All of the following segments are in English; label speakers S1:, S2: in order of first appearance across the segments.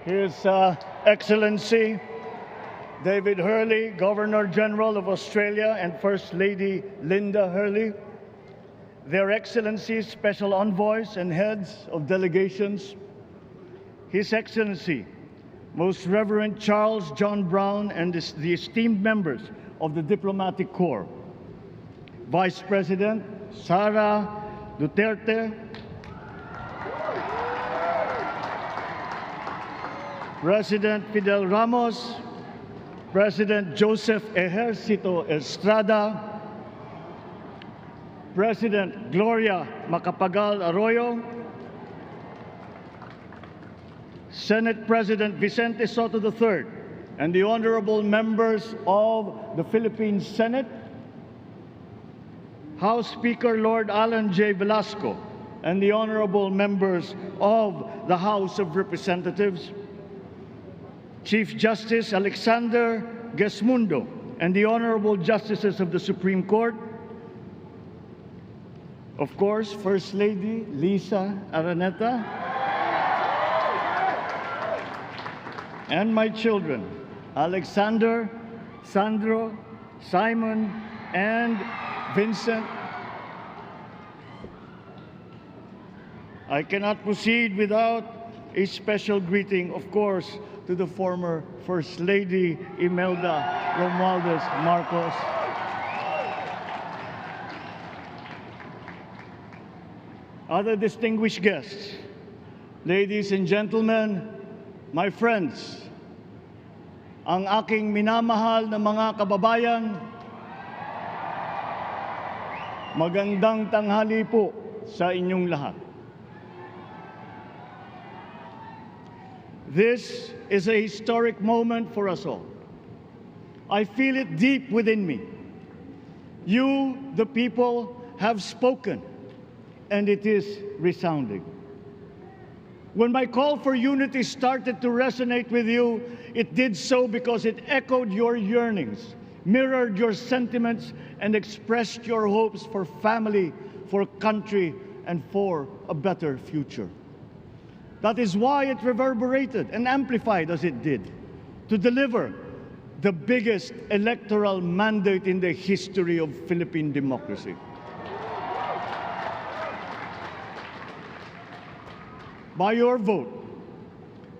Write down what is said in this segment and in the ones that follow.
S1: His Excellency David Hurley, Governor General of Australia, and First Lady Linda Hurley, Their Excellencies, Special Envoys, and Heads of Delegations, His Excellency, Most Reverend Charles John Brown, and the esteemed members of the Diplomatic Corps, Vice President Sara Duterte, President Fidel Ramos, President Joseph Ejercito Estrada, President Gloria Macapagal Arroyo, Senate President Vicente Soto III, and the honorable members of the Philippine Senate, House Speaker Lord Alan J. Velasco, and the honorable members of the House of Representatives, Chief Justice Alexander Gesmundo, and the honorable justices of the Supreme Court, of course, First Lady Lisa Araneta, and my children, Alexander, Sandro, Simon, and Vincent. I cannot proceed without a special greeting, of course, to the former First Lady Imelda Romualdez Marcos. Other distinguished guests, ladies and gentlemen, my friends, ang aking minamahal na mga kababayan, magandang tanghali po sa inyong lahat. This is a historic moment for us all. I feel it deep within me. You, the people, have spoken, and it is resounding. When my call for unity started to resonate with you, it did so because it echoed your yearnings, mirrored your sentiments, and expressed your hopes for family, for country, and for a better future. That is why it reverberated and amplified as it did, to deliver the biggest electoral mandate in the history of Philippine democracy. By your vote,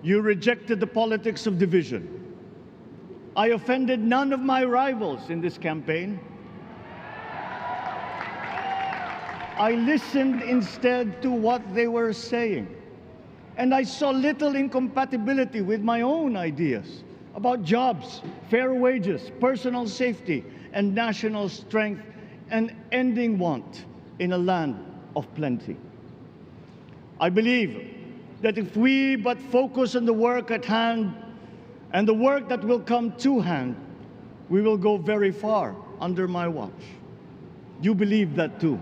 S1: you rejected the politics of division. I offended none of my rivals in this campaign. I listened instead to what they were saying. And I saw little incompatibility with my own ideas about jobs, fair wages, personal safety, and national strength, and ending want in a land of plenty. I believe that if we but focus on the work at hand and the work that will come to hand, we will go very far under my watch. You believe that too.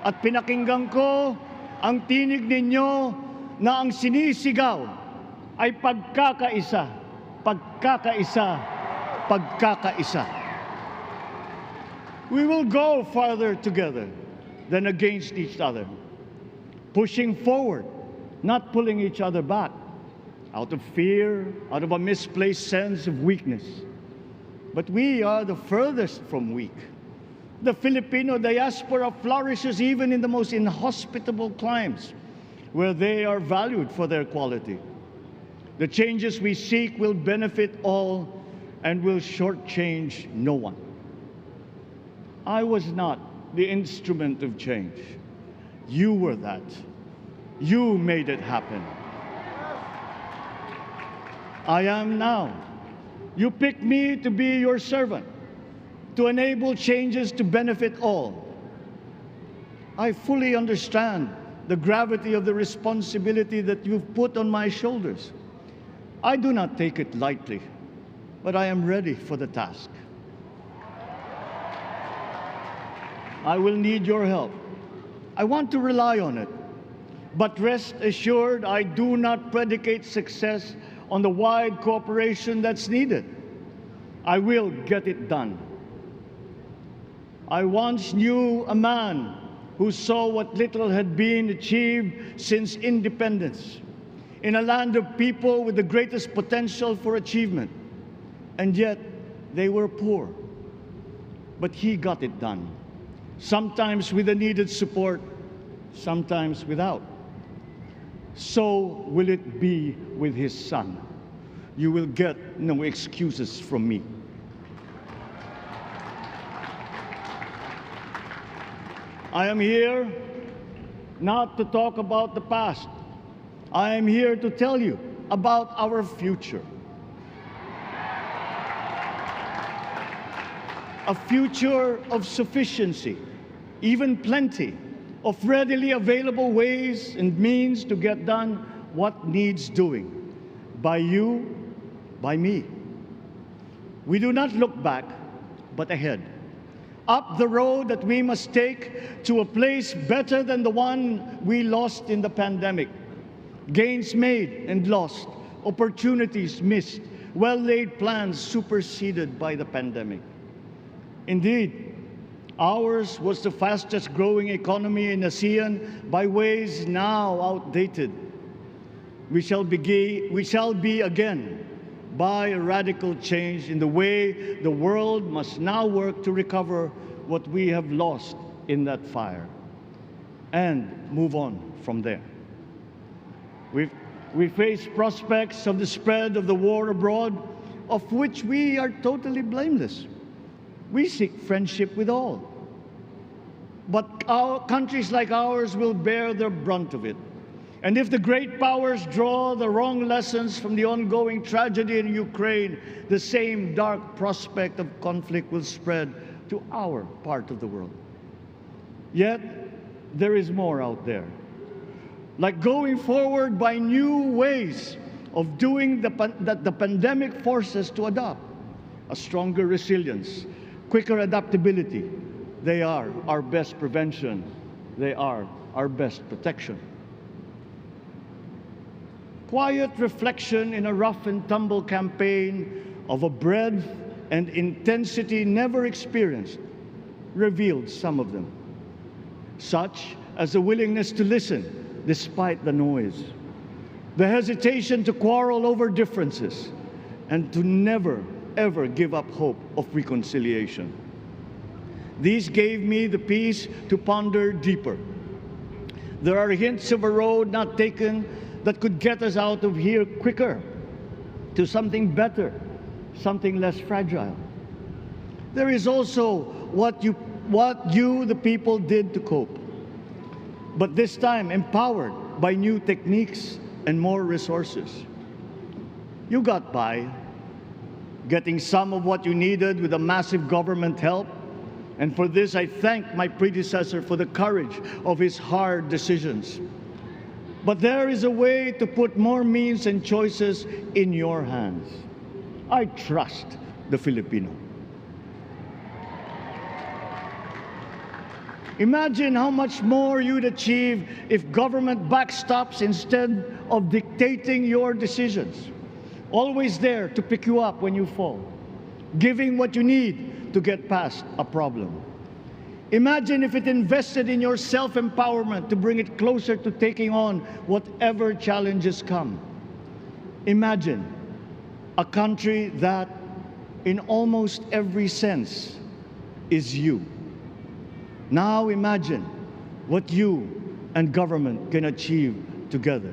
S1: At pinakinggan ko ang tinig ninyo na ang sinisigaw ay pagkakaisa, pagkakaisa, pagkakaisa. We will go farther together than against each other, pushing forward, not pulling each other back, out of fear, out of a misplaced sense of weakness. But we are the furthest from weak. The Filipino diaspora flourishes even in the most inhospitable climes, where they are valued for their quality. The changes we seek will benefit all and will shortchange no one. I was not the instrument of change. You were that. You made it happen. I am now. You picked me to be your servant, to enable changes to benefit all. I fully understand the gravity of the responsibility that you've put on my shoulders. I do not take it lightly, but I am ready for the task. I will need your help. I want to rely on it, but rest assured I do not predicate success on the wide cooperation that's needed. I will get it done. I once knew a man who saw what little had been achieved since independence. in a land of people with the greatest potential for achievement. And yet, they were poor. But he got it done, sometimes with the needed support, sometimes without. So will it be with his son. You will get no excuses from me. I am here not to talk about the past. I am here to tell you about our future. A future of sufficiency, even plenty, of readily available ways and means to get done what needs doing, by you, by me. We do not look back, but ahead, up the road that we must take to a place better than the one we lost in the pandemic. Gains made and lost, opportunities missed, well-laid plans superseded by the pandemic. Indeed, ours was the fastest growing economy in ASEAN by ways now outdated. We shall be again by a radical change in the way the world must now work to recover what we have lost in that fire and move on from there. We face prospects of the spread of the war abroad, of which we are totally blameless. We seek friendship with all. But countries like ours will bear the brunt of it. And if the great powers draw the wrong lessons from the ongoing tragedy in Ukraine, the same dark prospect of conflict will spread to our part of the world. Yet, there is more out there. Like going forward by new ways of doing that the pandemic forces to adopt. A stronger resilience, quicker adaptability. They are our best prevention. They are our best protection. Quiet reflection in a rough and tumble campaign of a breadth and intensity never experienced revealed some of them, such as the willingness to listen despite the noise, the hesitation to quarrel over differences, and to never, ever give up hope of reconciliation. These gave me the peace to ponder deeper. There are hints of a road not taken that could get us out of here quicker to something better, something less fragile. There is also what you, the people, did to cope, but this time empowered by new techniques and more resources. You got by, getting some of what you needed with a massive government help, and for this I thank my predecessor for the courage of his hard decisions. But there is a way to put more means and choices in your hands. I trust the Filipino. Imagine how much more you'd achieve if government backstops instead of dictating your decisions. Always there to pick you up when you fall, giving what you need to get past a problem. Imagine if it invested in your self-empowerment to bring it closer to taking on whatever challenges come. Imagine a country that, in almost every sense, is you. Now imagine what you and government can achieve together.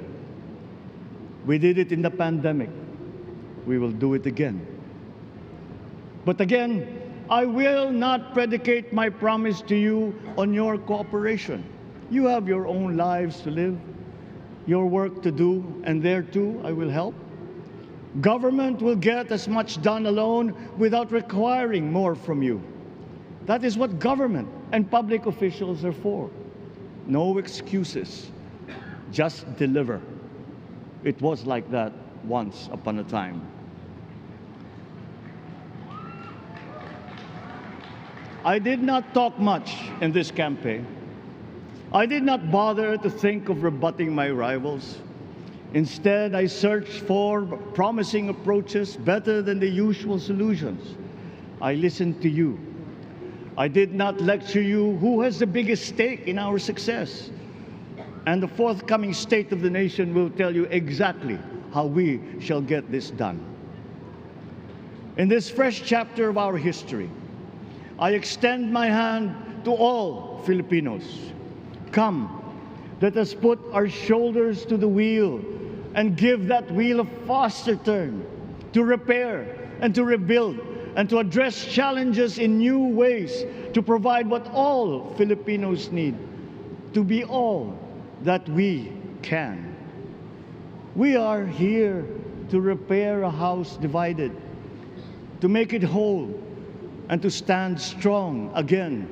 S1: We did it in the pandemic. We will do it again. But again, I will not predicate my promise to you on your cooperation. You have your own lives to live, your work to do, and there too I will help. Government will get as much done alone without requiring more from you. That is what government and public officials are for. No excuses, just deliver. It was like that once upon a time. I did not talk much in this campaign. I did not bother to think of rebutting my rivals. Instead, I searched for promising approaches better than the usual solutions. I listened to you. I did not lecture you who has the biggest stake in our success. And the forthcoming State of the Nation will tell you exactly how we shall get this done. In this fresh chapter of our history, I extend my hand to all Filipinos. Come, let us put our shoulders to the wheel and give that wheel a faster turn to repair and to rebuild and to address challenges in new ways, to provide what all Filipinos need, to be all that we can. We are here to repair a house divided, to make it whole, and to stand strong again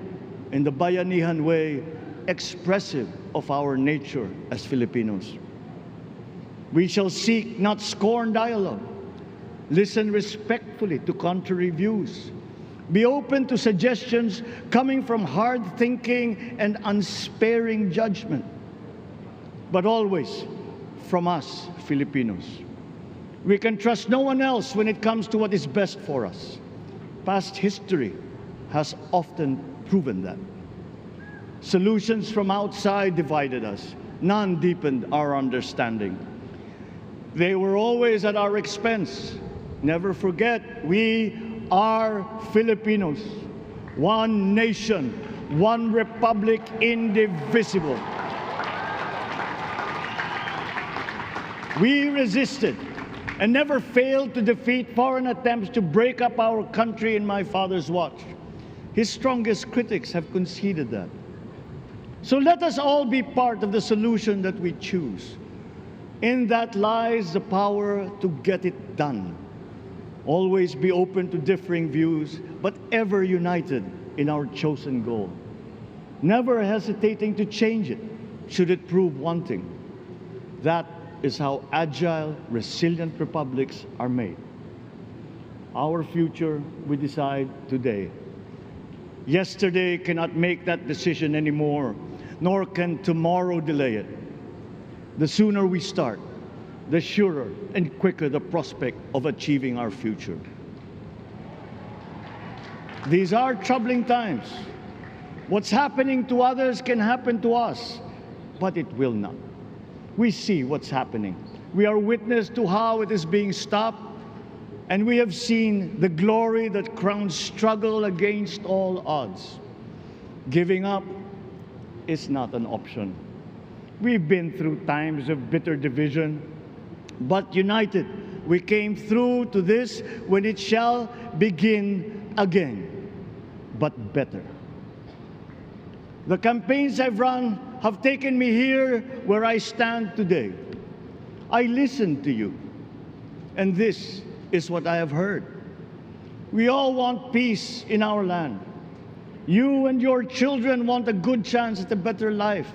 S1: in the bayanihan way, expressive of our nature as Filipinos. We shall seek, not scorn, dialogue. Listen respectfully to contrary views. Be open to suggestions coming from hard thinking and unsparing judgment. But always from us, Filipinos. We can trust no one else when it comes to what is best for us. Past history has often proven that. Solutions from outside divided us. None deepened our understanding. They were always at our expense. Never forget, we are Filipinos. One nation, one republic, indivisible. We resisted and never failed to defeat foreign attempts to break up our country in my father's watch. His strongest critics have conceded that. So let us all be part of the solution that we choose. In that lies the power to get it done. Always be open to differing views, but ever united in our chosen goal. Never hesitating to change it, should it prove wanting. That is how agile, resilient republics are made. Our future we decide today. Yesterday cannot make that decision anymore, nor can tomorrow delay it. The sooner we start, the surer and quicker the prospect of achieving our future. These are troubling times. What's happening to others can happen to us, but it will not. We see what's happening. We are witness to how it is being stopped, and we have seen the glory that crowns struggle against all odds. Giving up is not an option. We've been through times of bitter division, but united, we came through to this when it shall begin again, but better. The campaigns I've run have taken me here where I stand today. I listened to you, and this is what I have heard. We all want peace in our land. You and your children want a good chance at a better life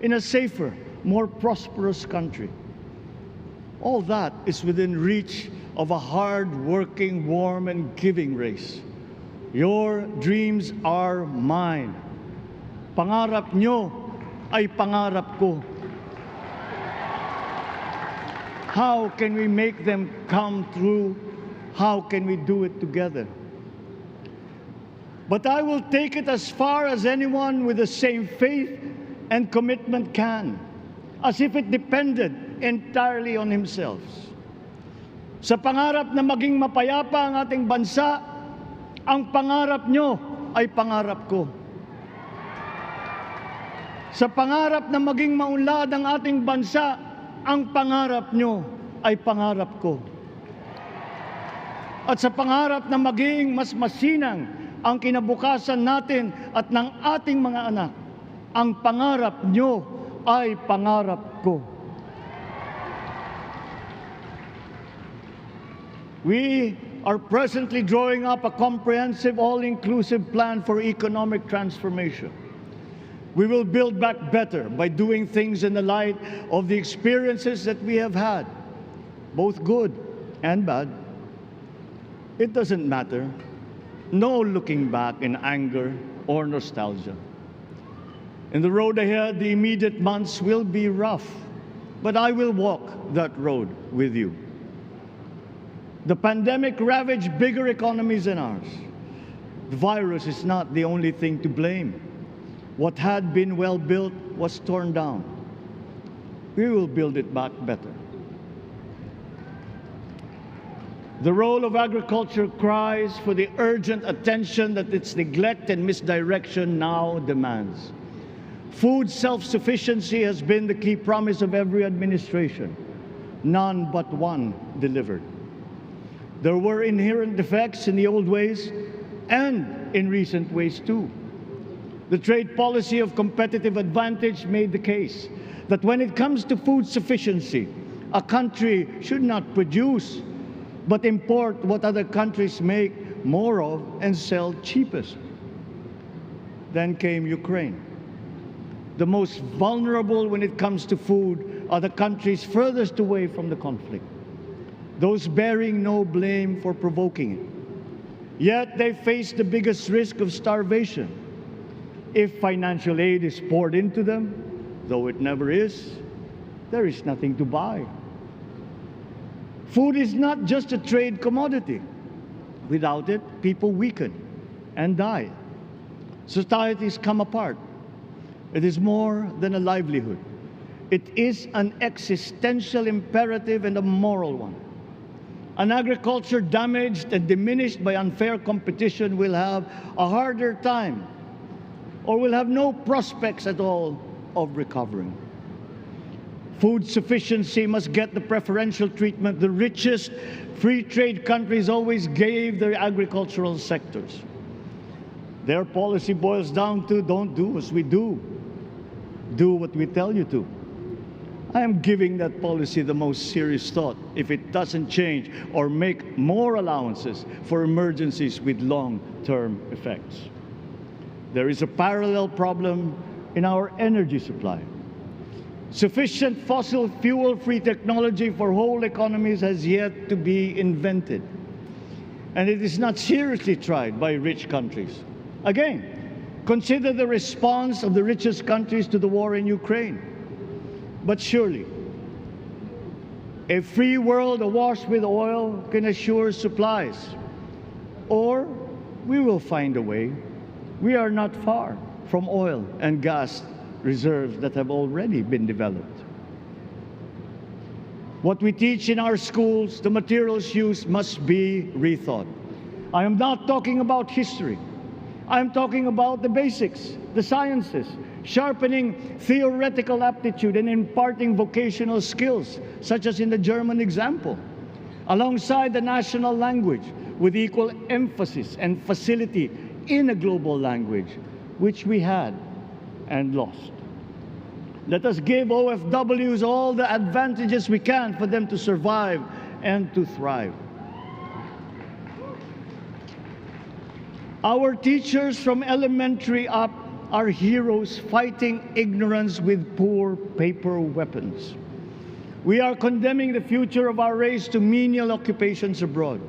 S1: in a safer, more prosperous country. All that is within reach of a hard-working, warm, and giving race. Your dreams are mine. Pangarap nyo ay pangarap ko. How can we make them come true? How can we do it together? But I will take it as far as anyone with the same faith and commitment can, as if it depended entirely on himself. Sa pangarap na maging mapayapa ang ating bansa, ang pangarap nyo ay pangarap ko. Sa pangarap na maging maunlad ang ating bansa, ang pangarap nyo ay pangarap ko. At sa pangarap na maging mas masinang ang kinabukasan natin at ng ating mga anak, ang pangarap nyo ay pangarap ko. We are presently drawing up a comprehensive, all-inclusive plan for economic transformation. We will build back better by doing things in the light of the experiences that we have had, both good and bad. It doesn't matter. No looking back in anger or nostalgia. In the road ahead, the immediate months will be rough, but I will walk that road with you. The pandemic ravaged bigger economies than ours. The virus is not the only thing to blame. What had been well built was torn down. we will build it back better. The role of agriculture cries for the urgent attention that its neglect and misdirection now demands. Food self-sufficiency has been the key promise of every administration. None but one delivered. There were inherent defects in the old ways and in recent ways too. The trade policy of competitive advantage made the case that when it comes to food sufficiency, a country should not produce but import what other countries make more of and sell cheapest. Then came Ukraine. The most vulnerable when it comes to food are the countries furthest away from the conflict, those bearing no blame for provoking it. Yet they face the biggest risk of starvation. If financial aid is poured into them, though it never is, there is nothing to buy. Food is not just a trade commodity. Without it, people weaken and die. Societies come apart. It is more than a livelihood. It is an existential imperative and a moral one. An agriculture damaged and diminished by unfair competition will have a harder time or will have no prospects at all of recovering. Food sufficiency must get the preferential treatment the richest free trade countries always gave their agricultural sectors. Their policy boils down to don't do as we do. Do what we tell you to. I am giving that policy the most serious thought if it doesn't change or make more allowances for emergencies with long-term effects. There is a parallel problem in our energy supply. Sufficient fossil fuel-free technology for whole economies has yet to be invented. And it is not seriously tried by rich countries. Again, consider the response of the richest countries to the war in Ukraine. But surely, a free world awash with oil can assure supplies. Or we will find a way. We are not far from oil and gas reserves that have already been developed. What we teach in our schools, the materials used must be rethought. I am not talking about history. I am talking about the basics, the sciences, sharpening theoretical aptitude and imparting vocational skills, such as in the German example, alongside the national language with equal emphasis and facility in a global language, which we had and lost. Let us give OFWs all the advantages we can for them to survive and to thrive. Our teachers from elementary up are heroes fighting ignorance with poor paper weapons. We are condemning the future of our race to menial occupations abroad.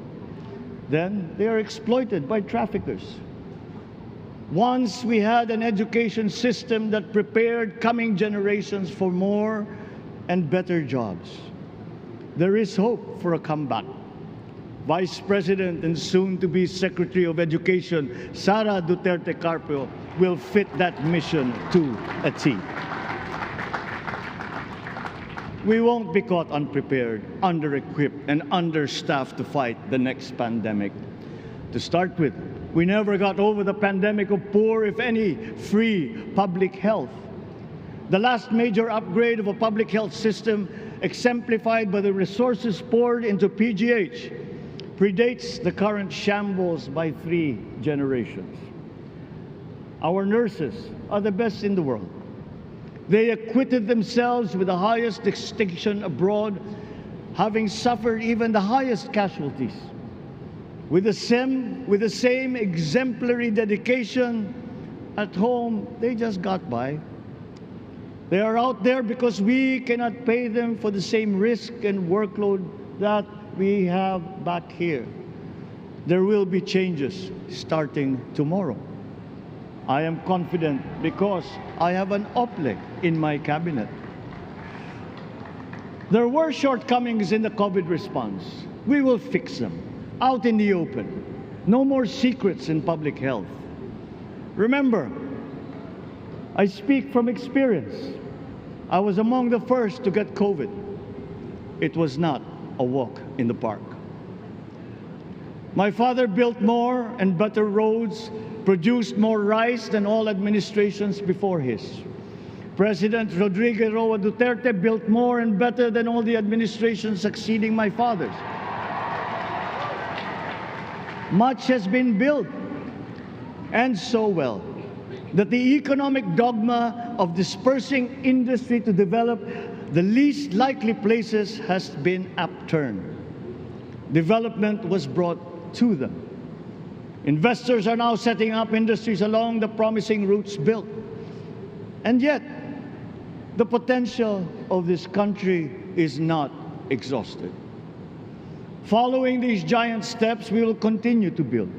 S1: Then they are exploited by traffickers. Once we had an education system that prepared coming generations for more and better jobs. There is hope for a comeback. Vice President and soon-to-be Secretary of Education, Sara Duterte Carpio, will fit that mission to a T. We won't be caught unprepared, under-equipped, and understaffed to fight the next pandemic. To start with, we never got over the pandemic of poor, if any, free public health. The last major upgrade of a public health system, exemplified by the resources poured into PGH, predates the current shambles by 3 generations. Our nurses are the best in the world. They acquitted themselves with the highest distinction abroad, having suffered even the highest casualties. With the same exemplary dedication at home, they just got by. They are out there because we cannot pay them for the same risk and workload that we have back here. There will be changes starting tomorrow. I am confident because I have an OPLE in my cabinet. There were shortcomings in the COVID response. We will fix them. Out in the open. No more secrets in public health. Remember, I speak from experience. I was among the first to get COVID. It was not a walk in the park. My father built more and better roads, produced more rice than all administrations before his. President Rodrigo Roa Duterte built more and better than all the administrations succeeding my father's. Much has been built, and so well, that the economic dogma of dispersing industry to develop the least likely places has been upturned. Development was brought to them. Investors are now setting up industries along the promising routes built. And yet, the potential of this country is not exhausted. Following these giant steps, we will continue to build.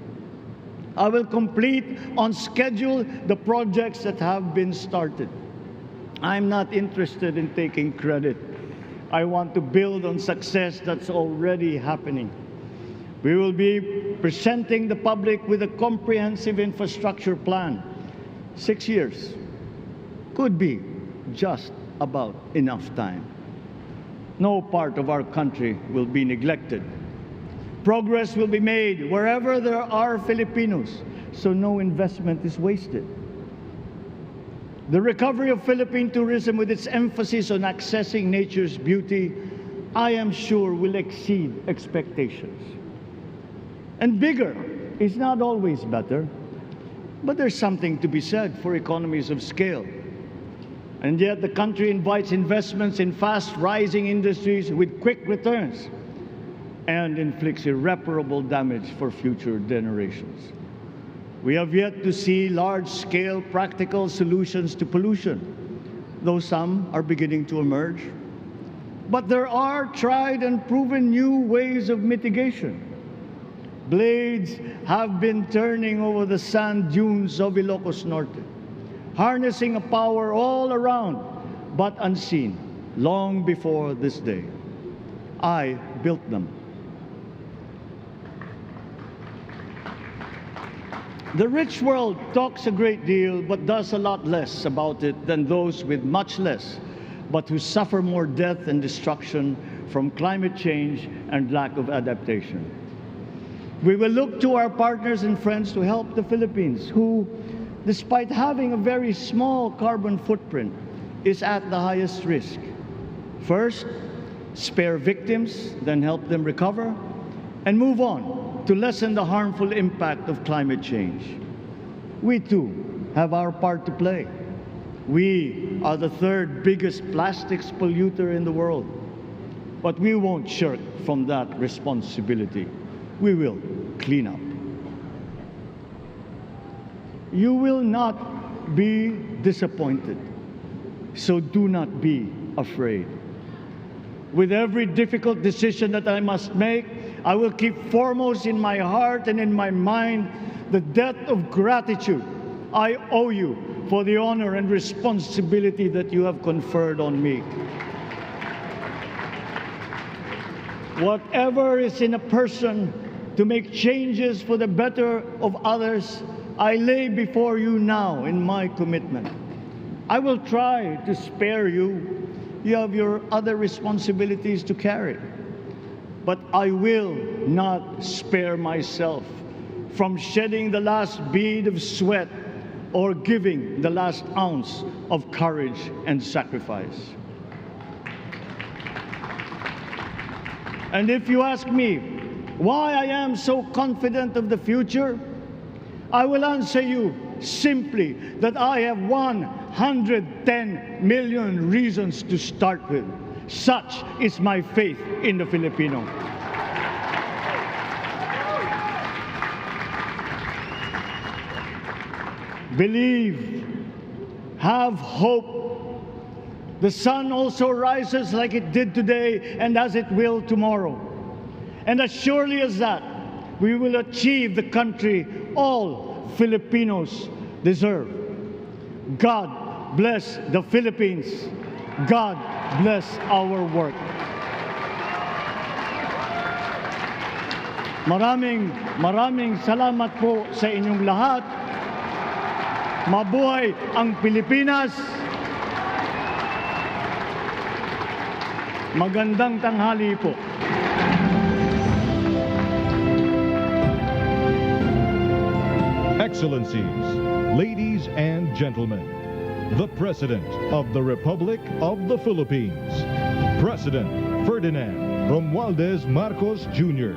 S1: I will complete on schedule the projects that have been started. I'm not interested in taking credit. I want to build on success that's already happening. We will be presenting the public with a comprehensive infrastructure plan. 6 years could be just about enough time. No part of our country will be neglected. Progress will be made wherever there are Filipinos, so no investment is wasted. The recovery of Philippine tourism, with its emphasis on accessing nature's beauty, I am sure will exceed expectations. And bigger is not always better, but there's something to be said for economies of scale. And yet the country invites investments in fast-rising industries with quick returns and inflicts irreparable damage for future generations. We have yet to see large-scale practical solutions to pollution, though some are beginning to emerge. But there are tried and proven new ways of mitigation. Blades have been turning over the sand dunes of Ilocos Norte, harnessing a power all around, but unseen, long before this day. I built them. The rich world talks a great deal, but does a lot less about it than those with much less, but who suffer more death and destruction from climate change and lack of adaptation. We will look to our partners and friends to help the Philippines, who, despite having a very small carbon footprint, is at the highest risk. First, spare victims, then help them recover, and move on to lessen the harmful impact of climate change. We too have our part to play. We are the third biggest plastics polluter in the world, but we won't shirk from that responsibility. We will clean up. You will not be disappointed, so do not be afraid. With every difficult decision that I must make, I will keep foremost in my heart and in my mind the debt of gratitude I owe you for the honor and responsibility that you have conferred on me. Whatever is in a person to make changes for the better of others, I lay before you now in my commitment. I will try to spare you. You have your other responsibilities to carry. But I will not spare myself from shedding the last bead of sweat or giving the last ounce of courage and sacrifice. And if you ask me why I am so confident of the future, I will answer you simply that I have 110 million reasons to start with. Such is my faith in the Filipino. Believe, have hope. The sun also rises like it did today and as it will tomorrow. And as surely as that, we will achieve the country all Filipinos deserve. God bless the Philippines. God bless our work. Maraming salamat po sa inyong lahat. Mabuhay ang Pilipinas. Magandang tanghali po.
S2: Excellencies, ladies and gentlemen, the President of the Republic of the Philippines, President Ferdinand Romualdez Marcos Jr.